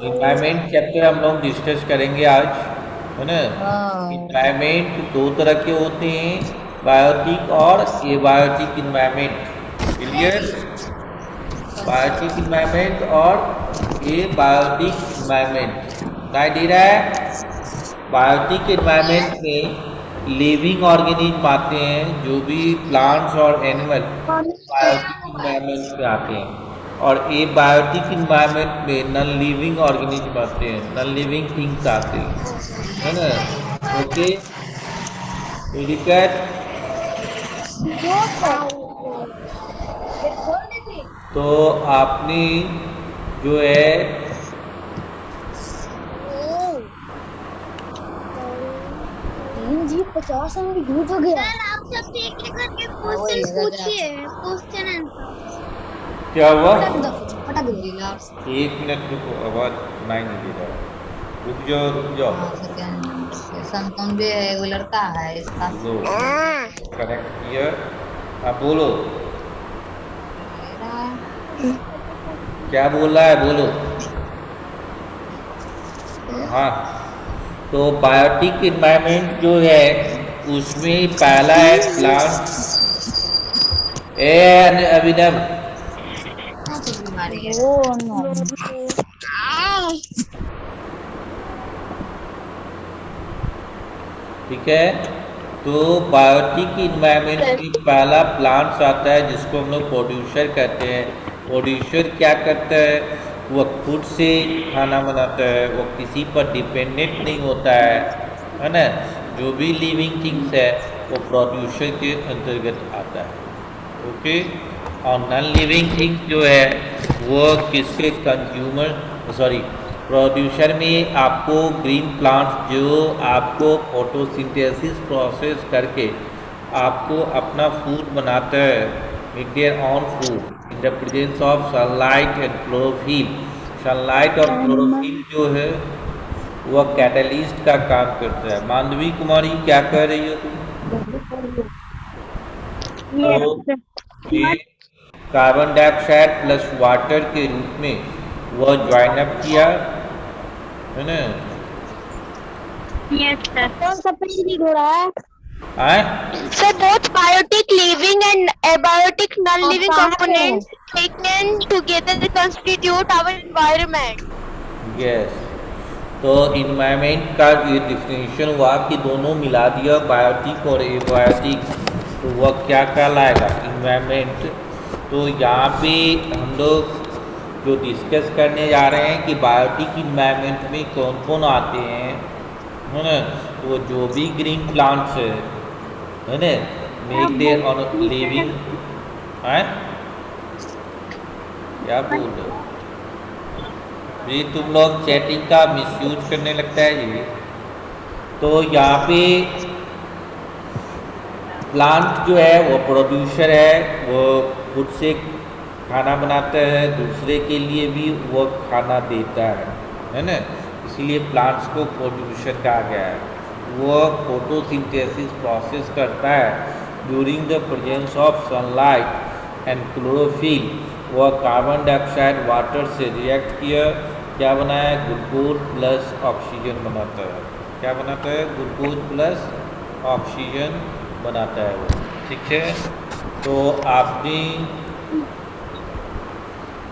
Environment chapter हम लोग discuss करेंगे आज, है ना। हाँ। इन्वायरमेंट दो तरह के होते हैं, बायोटिक और abiotic environment. Clear? Biotic environment और एबायोटिक इन्वायरमेंट सुनाई दे रहा है। Biotic yes. इन्वायरमेंट में लिविंग ऑर्गेनिज्म आते हैं, जो भी प्लांट्स और एनिमल बायोटिक इन्वायरमेंट में आते हैं। और ए बायोटिक इन्वायरमेंट में नॉन लिविंग ऑर्गेनिज्म आते हैं, नॉन लिविंग थिंग्स आते हैं, है ना। ओके, दिक्कत। तो आपने जो है जी 50 MB यूज हो गया। सर आप सबसे एक एक करके हाँ वही क्वेश्चन लेगा जरा पूछिए, क्वेश्चन आंसर। क्या हुआ? पटक दो लीलाप्स। 1 मिनट रुको, आवाज सुनाई नहीं दे रहा। रुक जाओ रुक जाओ। हाँ सेकेंड संतोन भी है, वो लड़का है इसका। लो, कनेक्ट किया। अब बोलो, ले रहा है। क्या बोल रहा है, बोलो। हाँ, तो बायोटिक इन्वायरमेंट जो है उसमें पहला है प्लांट। अभिनव, कौन सी बीमारी है? Oh no. ठीक है। तो बायोटिक इन्वायरमेंट में पहला प्लांट्स आता है जिसको हम लोग प्रोड्यूसर कहते हैं। प्रोड्यूसर क्या करता है? वह खुद से खाना बनाता है, वो किसी पर डिपेंडेंट नहीं होता है ना। जो भी लिविंग थिंग्स है वो प्रोड्यूसर के अंतर्गत आता है। ओके। और नॉन लिविंग थिंग्स जो है वो किसके कंज्यूमर, सॉरी, प्रोड्यूसर में आपको ग्रीन प्लांट्स जो आपको फोटोसिंथेसिस प्रोसेस करके आपको अपना फूड बनाता है, make their on food in the presence of sunlight and chlorophyll. Sunlight और क्लोरोफिल जो है वह कैटलिस्ट का काम करता है। मांडवी कुमारी, क्या कह रही हो तुम? तो ये कार्बन डाइऑक्साइड प्लस वाटर के रूप में वह ज्वाइन अप किया, है ना। Yes sir. कौन सा पेज हो रहा है? आए, sir both biotic living and abiotic non-living components taken together constitute our environment. Yes. तो इन्वायरमेंट का ये डिफिनेशन हुआ कि दोनों मिला दिया, बायोटिक और एबायोटिक, तो वह क्या कहलाएगा? इन्वायरमेंट। तो यहाँ पे हम लोग जो डिस्कस करने जा रहे हैं कि बायोटिक इन्वायरमेंट में कौन कौन आते हैं, है ना। तो जो भी ग्रीन प्लांट्स है ना, मेक देयर ऑन लिविंग, है। क्या बोल रहे हो? ये तुम लोग चैटिंग का मिसयूज करने लगता है जी। तो यहाँ पे प्लांट जो है वो प्रोड्यूसर है, वो खुद से खाना बनाता है, दूसरे के लिए भी वो खाना देता है ना। इसीलिए प्लांट्स को प्रोड्यूसर कहा गया है। वो फोटोसिंथेसिस प्रोसेस करता है during the presence of sunlight and chlorophyll. वह कार्बन डाइऑक्साइड वाटर से रिएक्ट किया, क्या बनाया? ग्लूकोज प्लस ऑक्सीजन बनाता है। क्या बनाता है? ग्लूकोज प्लस ऑक्सीजन बनाता है वो। ठीक है। तो आपने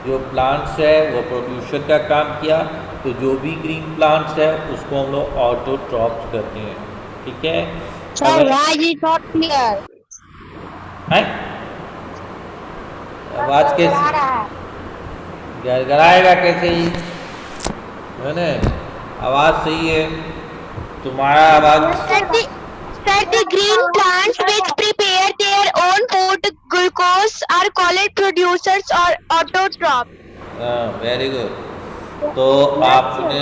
जो प्लांट्स है वो प्रोड्यूसर का काम किया, तो जो भी ग्रीन प्लांट्स है उसको हम लोग ऑटोट्रॉप्स कहते हैं। ठीक है। Sir, अगर why is it not clear? है आवाज गड़बड़ा कैसे रहा है। गड़गड़ाएगा कैसे ही, है ना। आवाज सही है तुम्हारा, आवाज। Sir, the green plants which prepare their own food, glucose, are called producers or autotrophs. Very good. तो आपने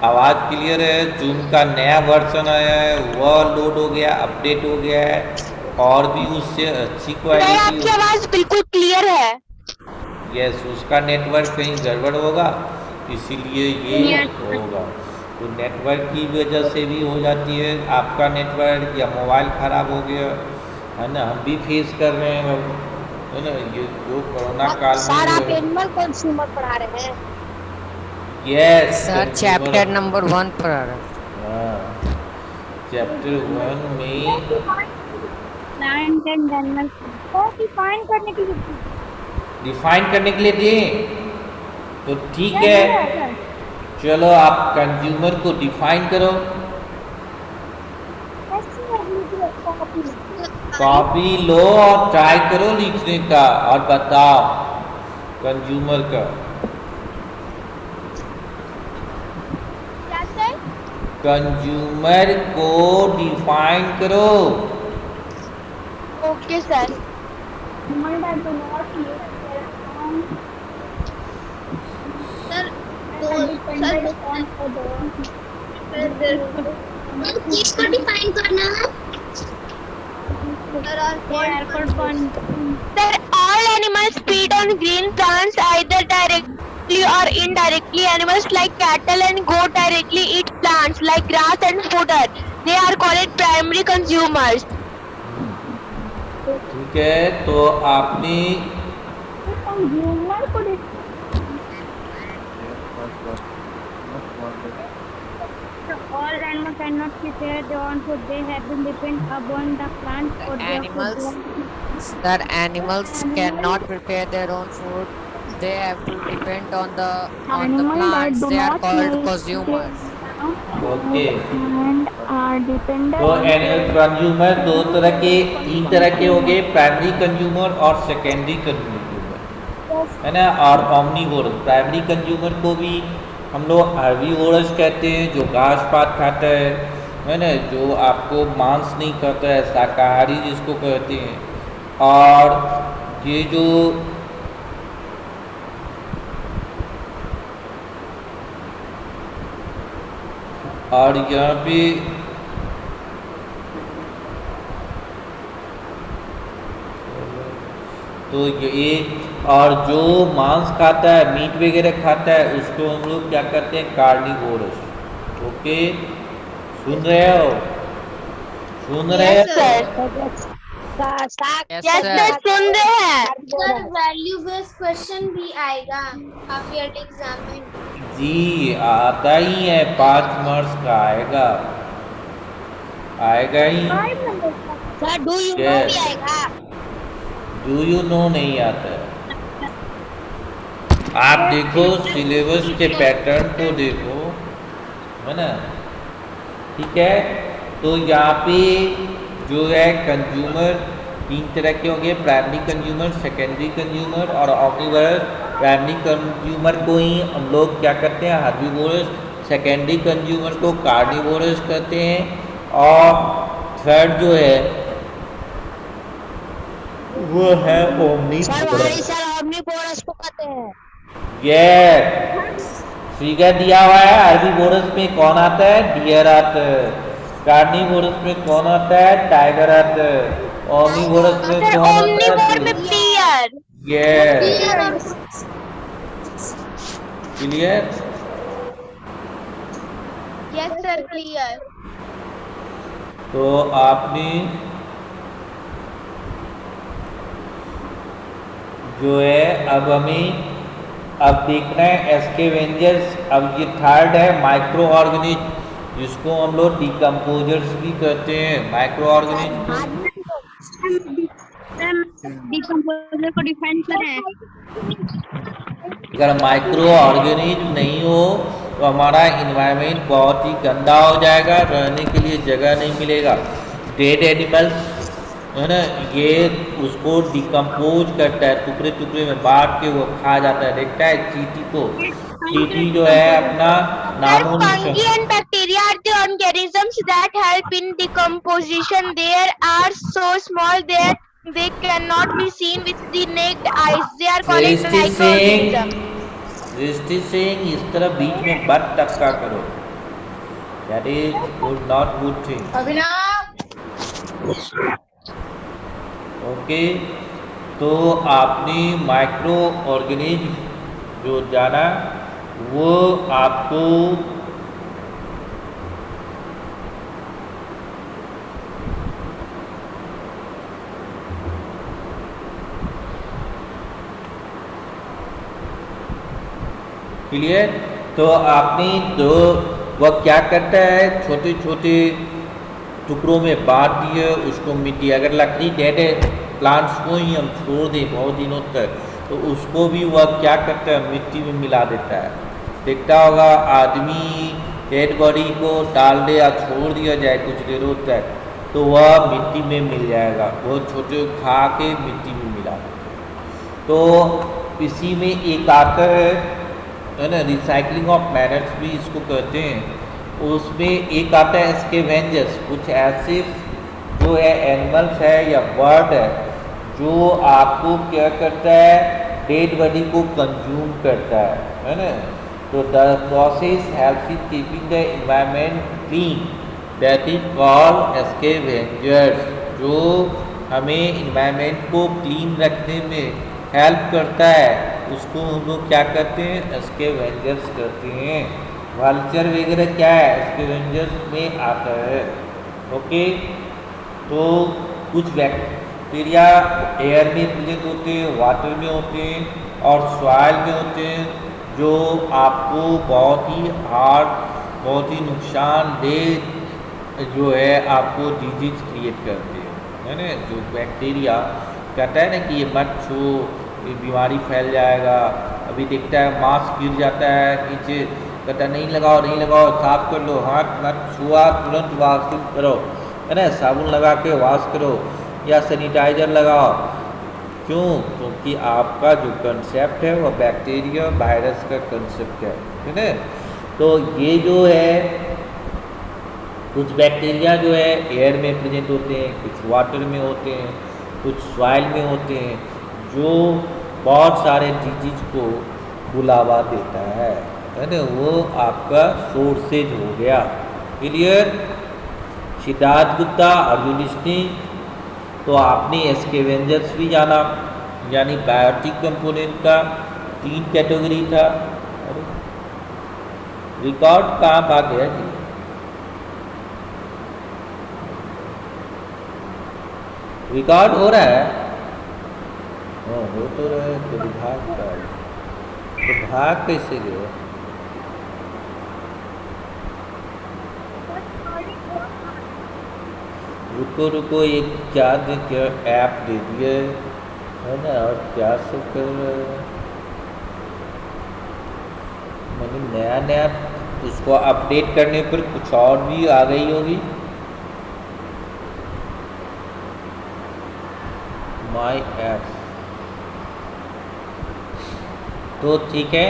आवाज़ क्लियर है। जूम का नया वर्जन आया है, वह लोड हो गया, अपडेट हो गया है, और भी उससे अच्छी सर क्वालिटी आपकी हो। आवाज बिल्कुल क्लियर है। यस, उसका नेटवर्क कहीं गड़बड़ होगा, इसीलिए ये Yes. होगा। तो नेटवर्क की वजह से भी हो जाती है। आपका नेटवर्क या मोबाइल ख़राब हो गया, है ना, हम भी फेस कर रहे हैं, है ना। ये जो कोरोना काल में सर जो आप है, एनिमल कंज्यूमर पढ़ा रहे हैं। यस सर चैप्टर नंबर 1 पर आ रहा है। चैप्टर 1 में प्लांट एंड एनिमल को डिफाइन करने के लिए डिफाइन करने के लिए दें तो ठीक है, चलो आप कंज्यूमर को डिफाइन करो। कॉपी लो और ट्राई करो लिखने का और बताओ कंज्यूमर का। कंज्यूमर को डिफाइन करो। Okay, sir. किसको डिफाइन करना है? Sir, all animals feed on green plants either directly or indirectly. Animals like cattle and goat directly eat plants like grass and fodder. They are called primary consumers. ठीक है, तो आपने consumer को all animals cannot prepare their own food. They have to depend upon the plant or their Animals, food. sir, animals cannot prepare their own food. They have to depend on the Animals plants. that do They are not called make consumers. Okay, and are dependent तो on consumer दो तरह के, तीन तरह के हो गए, primary consumer और सेकेंडरी कंज्यूमर, है ना। और ऑमनीवोरस। प्राइमरी कंज्यूमर को भी हम लोग हर्बीवोरस कहते हैं, जो घास पात खाता है ना, जो आपको मांस नहीं खाता है, शाकाहारी जिसको कहते हैं। और ये जो और यहाँ पे तो ये, और जो मांस खाता है, मीट वगैरह खाता है, उसको हम लोग क्या करते हैं, कार्निवोरस। ओके, सुन रहे हो? सुन रहे Yes, हो? sir. Yes, Yes, sir. sir. सुन रहे हैं. सर वैल्यू बेस्ड क्वेश्चन भी आएगा हाफ ईयरली एग्जाम में। जी आता ही है, 5 मार्क्स का आएगा, आएगा ही। Sir do you know Yes. भी आएगा। डू यू नो नहीं आता है। आप देखो सिलेबस के पैटर्न को देखो, है ना, ठीक है। तो यहाँ पे जो है कंज्यूमर तीन तरह के होंगे, प्राइमरी कंज्यूमर, सेकेंडरी कंज्यूमर और ऑमनीवोरस। प्राइमरी कंज्यूमर को ही हम लोग क्या करते हैं, हर्बीवोरस। सेकेंडरी कंज्यूमर को कार्निवोरस कहते हैं। और थर्ड जो है वो है ओमनीवोरस। सर omnivorous को कहते हैं। ये फिगर दिया हुआ है, हर्बीवोरस में कौन आता है, डियर आता है। कार्निवोरस में कौन आता है, टाइगर आता है। ओमनीवोरस में Sir, कौन आता omnivore में है, deer. ये क्लियर। Yes sir clear. तो आपने जो है अब अब देखना है स्कैवेंजर्स। अब ये थर्ड है, माइक्रो ऑर्गेनिज्म, जिसको हम लोग डिकम्पोजर्स भी कहते हैं। माइक्रो ऑर्गेनिज्म डिकम्पोजर को डिफाइन करें। अगर माइक्रो ऑर्गेनिज्म नहीं हो तो हमारा इन्वायरमेंट बहुत ही गंदा हो जाएगा, रहने के लिए जगह नहीं मिलेगा। डेड एनिमल्स, है ना, ये उसको डिकम्पोज करता है, टुकड़े टुकड़े में बांट के वो खा जाता है। देखता है चींटी को, चींटी जो है अपना Sir, नामो fungi निशान। and bacteria are the organisms that help in decomposition. They are so small that they cannot be seen with the naked eyes. They are called microorganisms. दृष्टि से इस तरह बीच में बट टक्का करो, that is good, not good thing. Okay, तो आपने micro organism जो जाना वो आपको क्लियर। तो आपने तो वह क्या करता है, छोटे छोटे टुकड़ों में बांट दिए उसको मिट्टी, अगर लकड़ी डेड प्लांट्स को ही हम छोड़ दें बहुत दिनों तक तो उसको भी वह क्या करता है, मिट्टी में मिला देता है। देखता होगा आदमी डेड बॉडी को डाल दे या छोड़ दिया जाए कुछ देरों तक तो वह मिट्टी में मिल जाएगा, वो छोटे खा के मिट्टी में मिला देते हैं। तो इसी में एक आता है ना, रिसाइकलिंग ऑफ मैनर्स भी इसको कहते हैं। उसमें एक आता है स्कैवेंजर्स, कुछ ऐसे जो है एनिमल्स है या बर्ड है जो आपको क्या करता है, डेड बॉडी को कंज्यूम करता है ना। तो the process helps in keeping the environment clean, that is called scavengers, जो हमें एनवायरनमेंट को क्लीन रखने में हेल्प करता है, उसको हम लोग क्या करते हैं, स्कैवेंजर्स करते हैं। वल्चर वगैरह क्या है, स्कैवेंजर्स में आता है। ओके, तो कुछ बैक्टीरिया एयर में प्रेजेंट होते हैं, वाटर में होते हैं और सॉइल में होते हैं, जो आपको बहुत ही हार्ड, बहुत ही नुकसानदेह जो है आपको डिजीज क्रिएट करते हैं, है ना। जो बैक्टीरिया कहता है ना कि ये मत छू, ये बीमारी फैल जाएगा। अभी देखता है मास्क गिर जाता है नीचे, कहता नहीं लगाओ नहीं लगाओ, साफ कर लो, हाथ मत छुआ, तुरंत वॉशिंग करो, है ना, साबुन लगा के वॉश करो या सैनिटाइजर लगाओ। क्यों? क्योंकि आपका जो कंसेप्ट है वह बैक्टीरिया वायरस का कंसेप्ट है ना। तो ये जो है कुछ बैक्टीरिया जो है एयर में प्रेजेंट होते हैं, कुछ वाटर में होते हैं, कुछ सॉइल में होते हैं, जो बहुत सारे डिजीज को बुलावा देता है ना। वो आपका सोर्सेज हो गया। Clear? Siddharth Gupta, are you listening? तो आपने स्कैवेंजर्स भी जाना, यानी बायोटिक कंपोनेंट का 3 कैटेगरी था। रिकॉर्ड कहाँ भाग गया जी? रिकॉर्ड हो रहा है? हो तो रहा है, तो भाग का तो भाग कैसे गए? रुको रुको, एक क्या ऐप दे दिए है ना, और क्या सब कर रहे हैं, मैंने नया नया उसको अपडेट करने पर कुछ और भी आ गई होगी। माई ऐप तो ठीक है।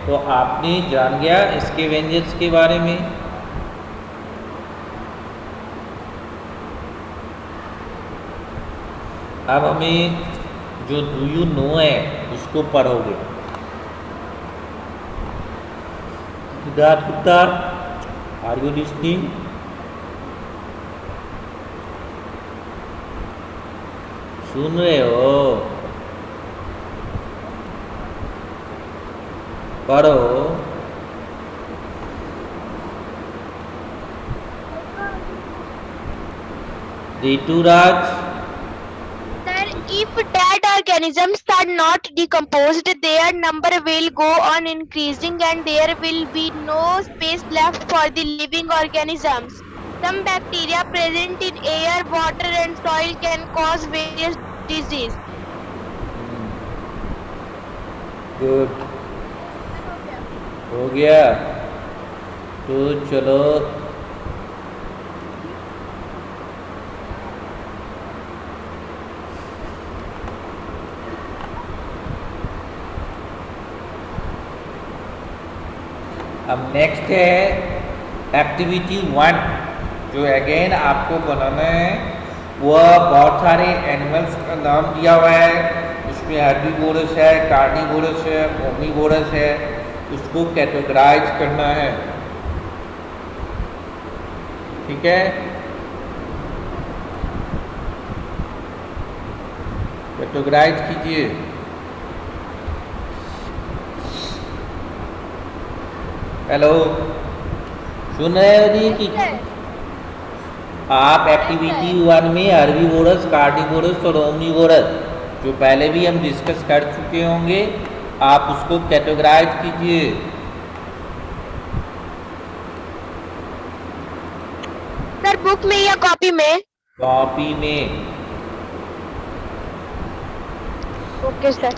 तो आपने जान गया स्कैवेंजर्स के बारे में। अब हमें जो डू यू नो है उसको पढ़ोगे। Siddharth Gupta, are you listening? सुन रहे हो? पढ़ो। Rituraj, If dead organisms are not decomposed, their number will go on increasing and there will be no space left for the living organisms. Some bacteria present in air, water and soil can cause various diseases. Good, हो गया। तो चलो अब next है activity 1, जो again आपको बनाना है। वह बहुत सारे एनिमल्स का नाम दिया हुआ है, उसमें हर्बीवोरस है, कार्निवोरस है, ओमनीवोरस है, उसको कैटेगराइज करना है। ठीक है, कैटेगराइज कीजिए। हेलो, सुन रहे हो जी कि आप एक्टिविटी 1 में हर्बीवोरस, कार्निवोरस और ओमनीवोरस, जो पहले भी हम डिस्कस कर चुके होंगे, आप उसको कैटेगराइज कीजिए। बुक में या कॉपी में? कॉपी में। Okay sir.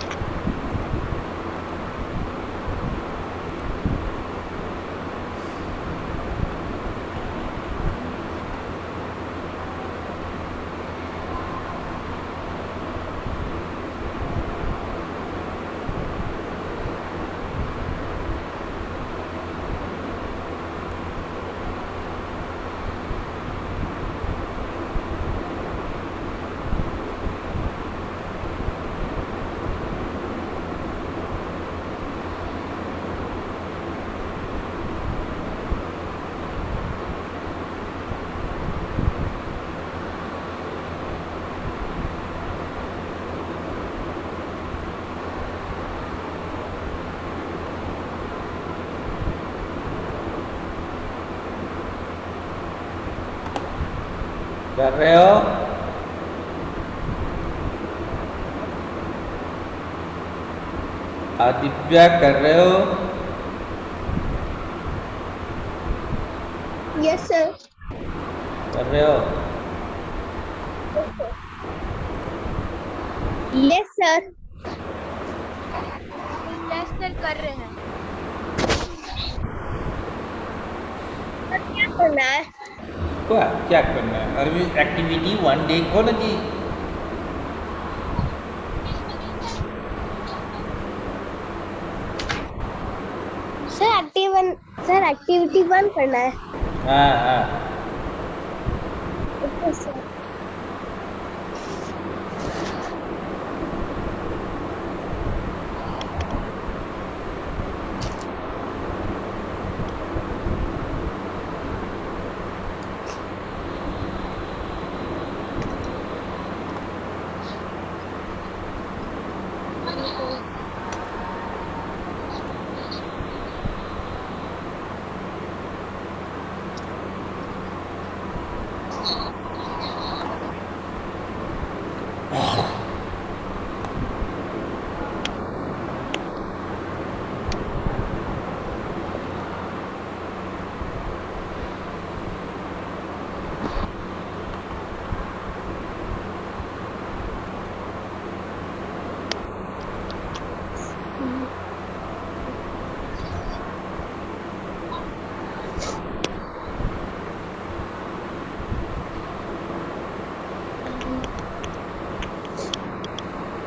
कर रहे हो? आदित्य कर रहे हो? Yes, sir. कर रहे हो? Yes, sir. Yes, sir, कर रहे हैं। क्या करना है? क्या करना है? अरे एक्टिविटी 1 देखो ना जी। सर एक्टिविटी 1 करना है। हाँ हाँ। Okay sir.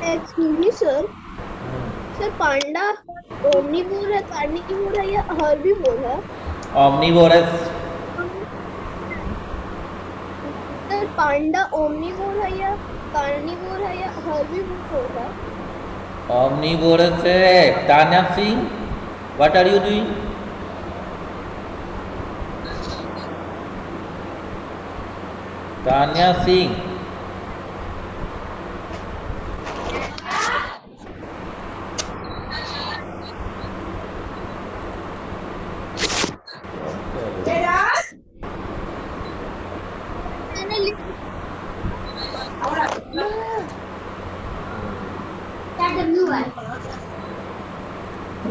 Excuse me sir. Sir panda omnivore है, कार्निवोर है या हर्बीवोर है? ओमनीवोरस। सर पांडा ओमनीवोर है या कार्निवोर है या हर्बीवोर है? ओमनीवोरस है। Tanya Singh, what are you doing? Tanya Singh.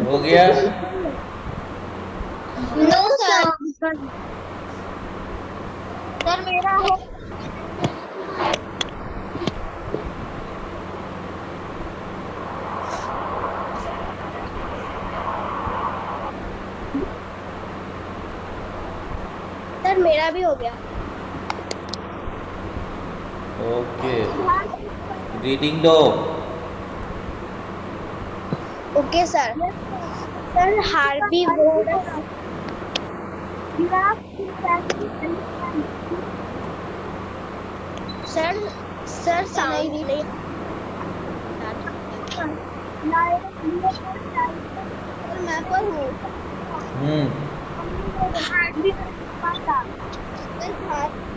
हो गया? No sir. सर मेरा है। सर मेरा भी हो गया। ओके, रीडिंग दो। Okay sir. Sir herbivore sir sound नहीं। सर मैं पर हूँ।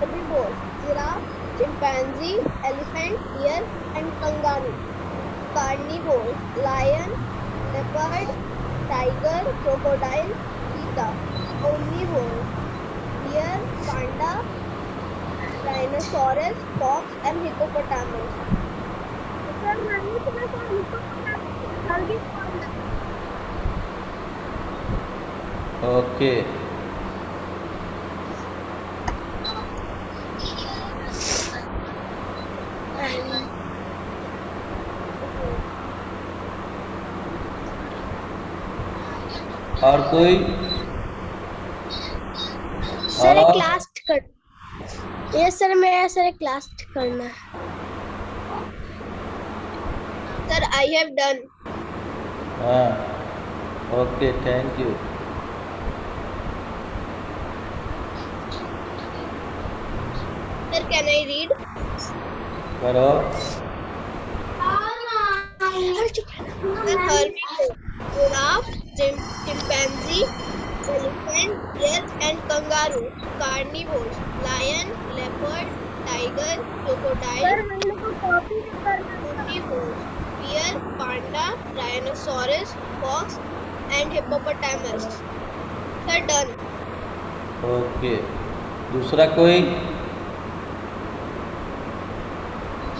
Herbivores, giraffe, chimpanzee, elephant, deer, and kangaroo. Carnivores, lion, leopard, tiger, crocodile, cheetah. Omnivores, deer, panda, rhinoceros, fox, and hippopotamus. Okay. और कोई? सर और class कर। Yes sir, मैं sir class करना है। Sir I have done. हाँ, okay, thank you. Sir can I read? करो। Giraffe, chimpanzee, elephant, deer and kangaroo. Carnivores, lion, leopard, tiger, crocodile. Omnivores, bear, panda, rhinoceros, fox and hippopotamus. Sir, done. Okay, दूसरा कोई?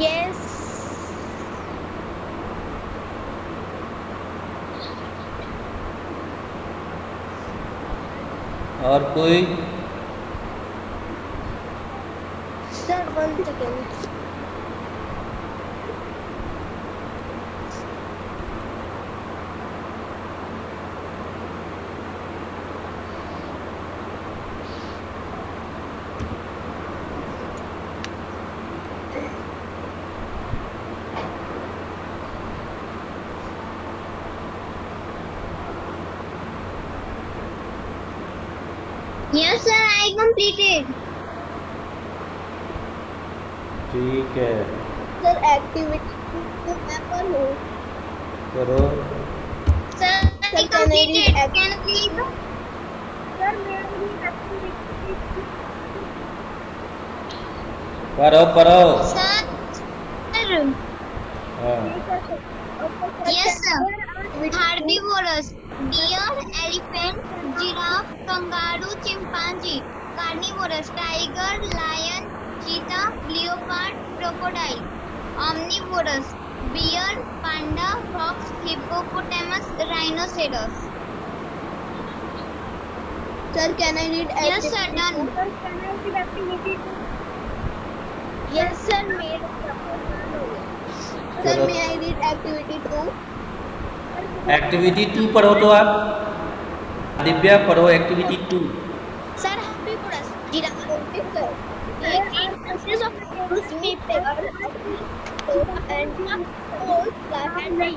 Yes. और कोई? Sir, 1 second. Yes, sir, I completed. ठीक है, Sir, activity to paper हो. करो। Sir, I completed. Can I leave? Sir, मेरी activity. पढ़ो पढ़ो। Sir. हाँ, Yes, sir. Herbivores: deer, elephant, giraffe, kangaroo, chimpanzee. Carnivores: tiger, lion, cheetah, leopard, crocodile. Omnivores: bear, panda, fox, hippopotamus, rhinoceros. Sir, can I read activity? Yes, sir, done. Sir, can I read activity? Yes, sir, made. Sir, चलो। may I read activity 2? Activity 2 पढ़ो तो आप। दिव्या पढ़ो activity 2। Sir, herbivores. Giraffe. Okay, sir. They eat pieces of newspaper and holes planted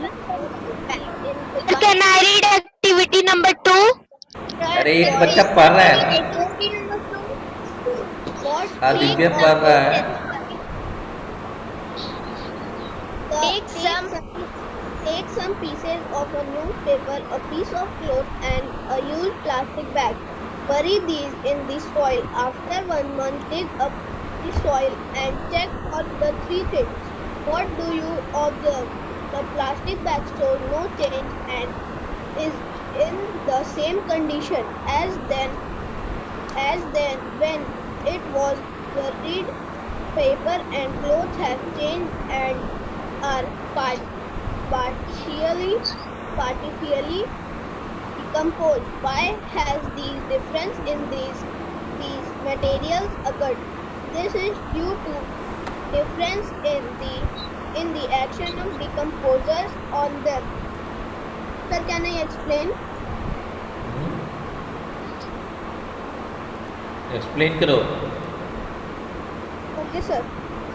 Can I read activity number 2? अरे एक बच्चा पढ़ रहा है ना। हाँ, दिव्या पढ़ रहा है। Take some pieces of a newspaper, a piece of cloth and a used plastic bag. Bury these in the soil. After 1 month, dig up the soil and check for the 3 things. What do you observe? The plastic bag shows no change and is in the same condition as then when it was buried. Paper and clothes have changed and are partially decomposed. Why has the difference in these materials occurred? This is due to difference in the action of decomposers on them. Sir, can I explain? Explain करो। Okay sir.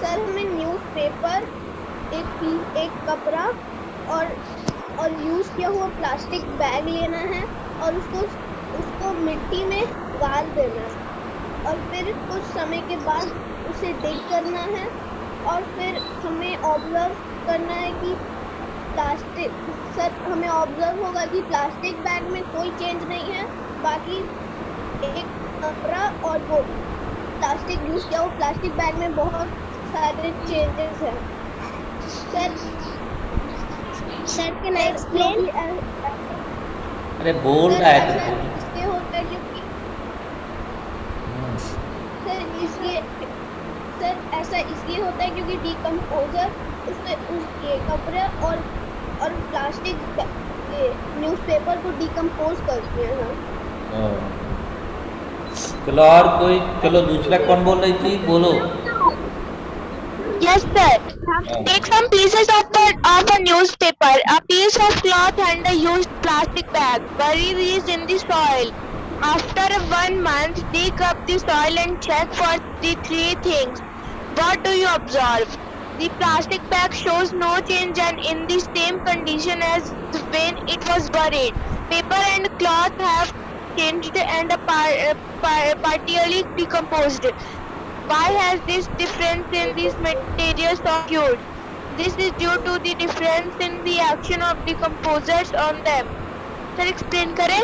Sir, हमें newspaper, एक कपड़ा और use किया हुआ plastic bag लेना है और उसको मिट्टी में गाड़ देना है और फिर कुछ समय के बाद उसे डिग करना है और फिर हमें ऑब्जर्व करना है कि हमें ऑब्जर्व होगा कि प्लास्टिक बैग में कोई चेंज नहीं है, बाकी एक कपड़ा और वो प्लास्टिक यूज किया हुआ प्लास्टिक बैग में बहुत सारे चेंजेस हैं। Sir can I explain? अरे बोल रहा है तो बोल। इसलिए होता है क्योंकि सर ऐसा इसलिए होता है क्योंकि डिकम्पोजर उसके कपड़े और प्लास्टिक न्यूज़पेपर को डिकम्पोज करते हैं। चलो और कोई, चलो दूसरा कौन बोल रही थी, बोलो। Yes, sir. Take some pieces of a newspaper, a piece of cloth and a used plastic bag. Bury these in the soil. After 1 month, dig up the soil and check for the three things. What do you observe? The plastic bag shows no change and in the same condition as when it was buried. Paper and cloth have changed and partially decomposed. Why has this difference in these materials occurred? This is due to the difference in the action of decomposers on them. Sir explain करें?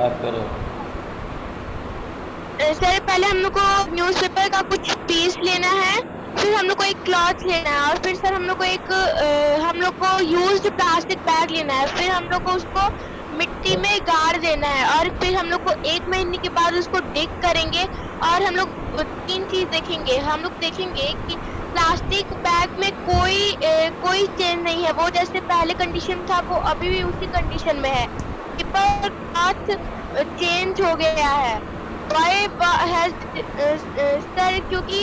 आप करो। Sir पहले हम लोग को newspaper का कुछ piece लेना है, फिर हम लोग को एक क्लॉथ लेना है और फिर सर हम लोग को यूज्ड प्लास्टिक बैग लेना है, फिर हम लोग को उसको मिट्टी में गाड़ देना है और फिर हम लोग को 1 महीने के बाद उसको डिग करेंगे और हम लोग 3 चीज देखेंगे। हम लोग देखेंगे कि प्लास्टिक बैग में कोई चेंज नहीं है, वो जैसे पहले कंडीशन था वो अभी भी उसी कंडीशन में है। पेपर क्लॉथ चेंज हो गया है। सर क्योंकि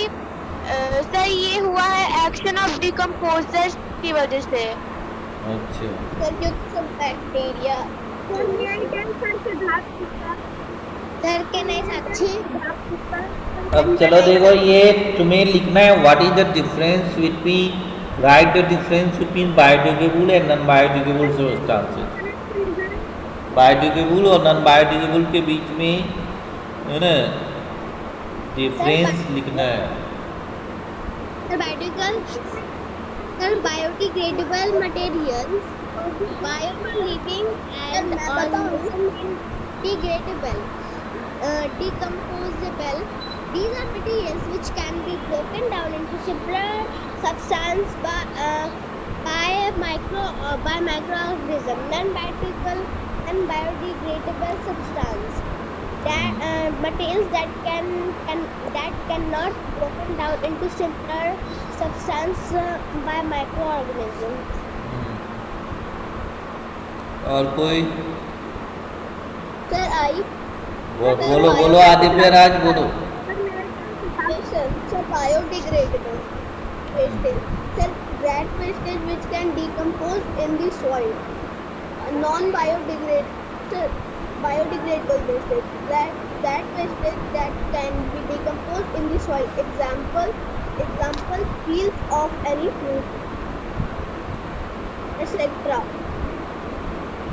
सर ये हुआ है एक्शन ऑफ डिकम्पोजर्स की वजह से। अच्छा सर क्योंकि सब बैक्टीरिया सर के नहीं साक्षी। अब चलो देखो, ये तुम्हें लिखना है what is the difference between, right the difference between biodegradable and non biodegradable substances. Biodegradable और नॉन बायोडिग्रेडेबल के बीच में है ना डिफरेंस लिखना है। Sir biodegradable materials bio-living and degradable, decomposable. These are materials which can be broken down into simpler substance by microorganism. Non-biodegradable and biodegradable substance that materials that cannot broken down into simpler substance by microorganism. और कोई sir I बोलो आदित्य राज बोलो। Sir biodegradable wastage, sir, that wastage which can decompose in the soil. Biodegradable wastage, that wastage that can be decomposed in the soil. Example peels of any fruit, etc.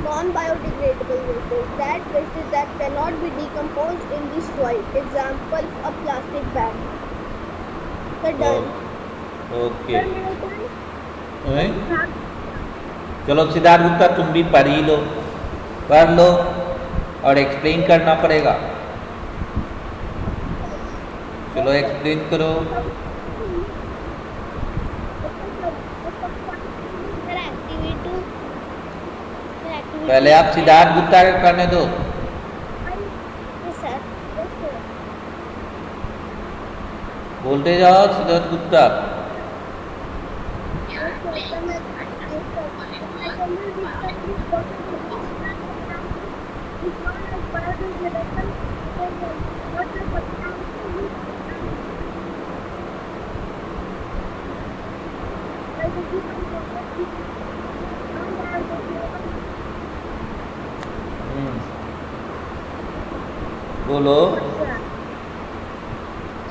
Non-biodegradable wastage, that wastage that cannot be decomposed in the soil. Example, a plastic bag. So done. Okay चलो सिद्धार्थ गुप्ता तुम भी पढ़ ही लो, कर लो और explain करना पड़ेगा। चलो explain करो। पहले आप सिद्धार्थ गुप्ता का करने दो। बोलते जाओ सिद्धार्थ गुप्ता। बोलो,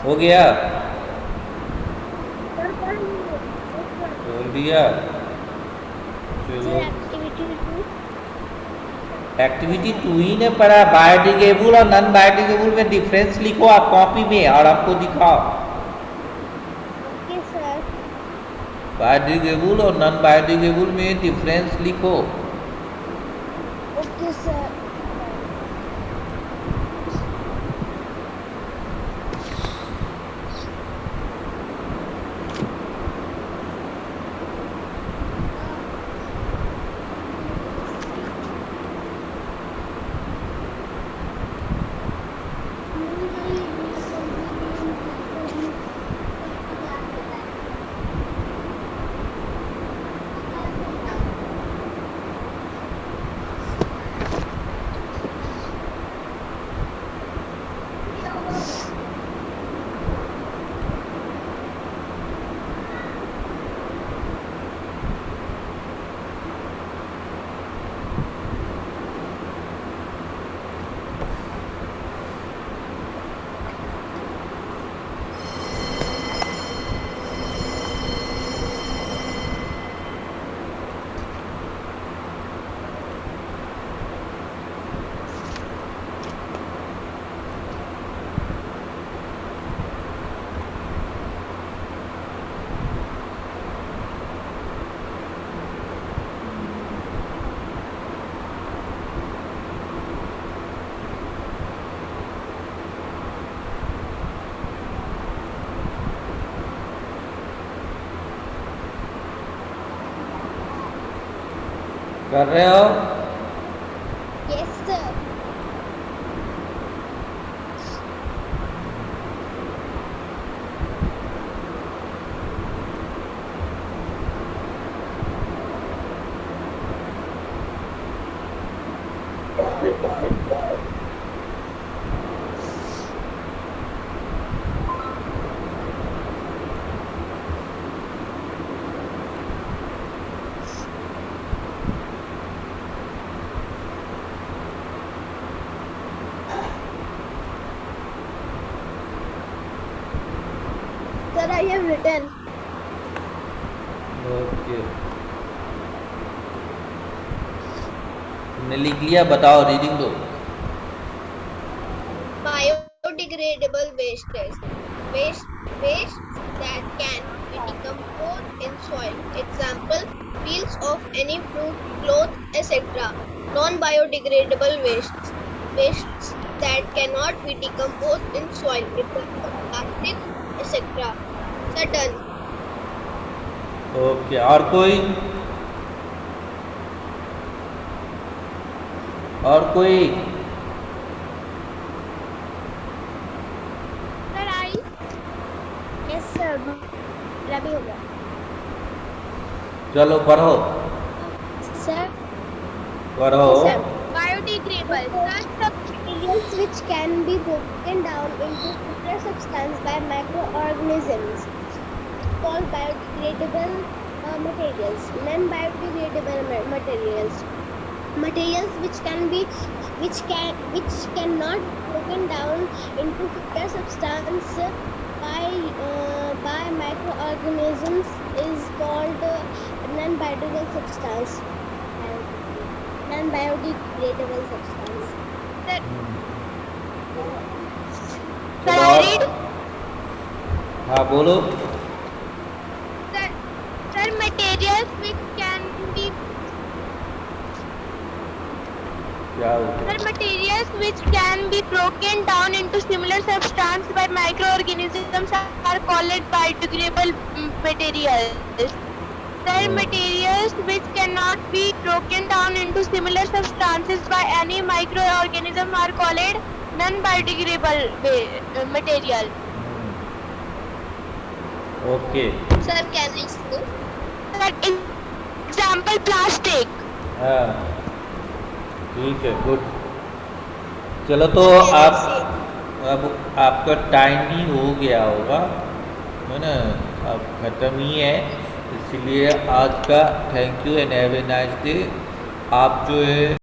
हो गया? बोल दिया। चलो एक्टिविटी 2 ही ने पढ़ा। बायोडिग्रेडेबल और नॉन बायोडिग्रेडेबल में डिफरेंस लिखो आप कॉपी में और आपको दिखाओ। बायोडिग्रेडेबल और नॉन बायोडिग्रेडेबल में डिफरेंस लिखो। Okay sir. कर रहे हो? Yes, sir. Sir, I have written. Okay, तुमने लिख लिया, बताओ, रीडिंग दो। Biodegradable wastes. Waste that can be decomposed in soil. Example, peels of any fruit, cloth, etc. Non-biodegradable wastes that cannot be decomposed in soil. Example, plastic, etc. So done. Okay, और कोई? और कोई? Sir, I. Yes, sir. Rabi होगा. चलो पढ़ो, Sir. पढ़ो। Sir. Biodegradable. Materials which can be broken down into simpler substance by microorganisms called biodegradable materials. Non-biodegradable materials. Materials which cannot broken down into simpler substance by microorganisms is called non-biodegradable substance. Non-biodegradable substance. Sir, चलो I और? read. हाँ बोलो। Sir, materials which can be क्या हो गया? Sir, materials which can be broken down into similar substance by microorganisms are called biodegradable materials. Sir, materials which cannot be broken down into similar substances by any microorganism are called non-biodegradable material. Okay, Sir, can I see? Sir, example plastic. हाँ ठीक है, good. चलो तो अब आपका time ही हो गया होगा, है ना, अब ख़त्म ही है, इसलिए आज का thank you and have a nice day. आप जो है